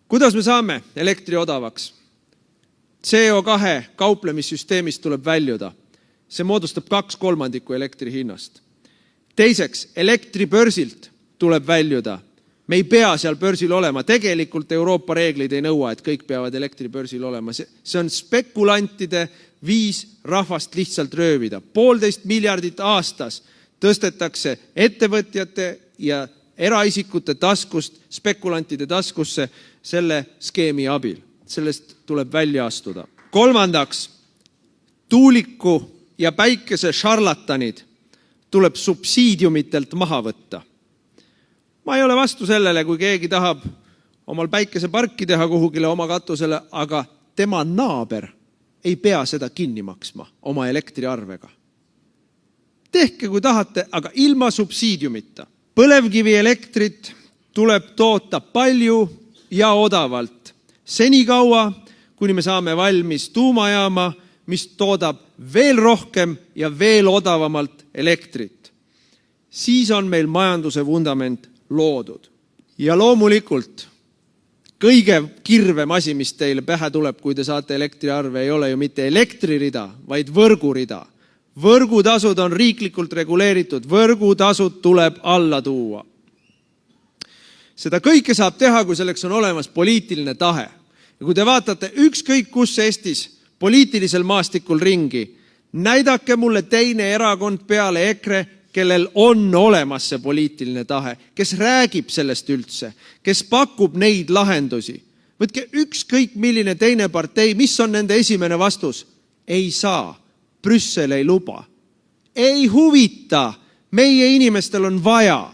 Kuidas me saame elektri odavaks? CO2 kauplemissüsteemist tuleb väljuda. See moodustab 2/3 elektri hinnast. Teiseks, elektribörsilt tuleb väljuda. Me ei pea seal börsil olema. Tegelikult Euroopa reeglid ei nõua, et kõik peavad elektribörsil olema. See on spekulantide viis rahvast lihtsalt röövida. 1,5 miljardit aastas tõstetakse ettevõtjate ja eraisikute taskust spekulantide taskusse selle skeemi abil. Sellest tuleb välja astuda. Kolmandaks, tuuliku ja päikese šarlatanid tuleb subsiidiumitelt maha võtta. Ma ei ole vastu sellele, kui keegi tahab omal päikeseparki teha kuhugile oma katusele, aga tema naaber ei pea seda kinni maksma oma elektriarvega. Tehke, kui tahate, aga ilma subsiidiumita. Põlevkivi elektrit tuleb toota palju ja odavalt. Senikaua, kuni me saame valmis tuumajaama, mis toodab veel rohkem ja veel odavamalt elektrit. Siis on meil majanduse vundament loodud. Ja loomulikult, kõige kirvem asi, mis teile pähe tuleb, kui te saate elektriarve, ei ole ju mitte elektririda, vaid võrgurida. Võrgutasud on riiklikult reguleeritud, võrgutasud tuleb alla tuua. Seda kõike saab teha, kui selleks on olemas poliitiline tahe. Ja kui te vaatate ükskõik kus Eestis poliitilisel maastikul ringi, näidake mulle teine erakond peale EKRE, kellel on olemas see poliitiline tahe, kes räägib sellest üldse, kes pakub neid lahendusi. Võtke ükskõik milline teine partei, mis on nende esimene vastus? Ei saa. Brüssel ei luba. Ei huvita. Meie inimestel on vaja.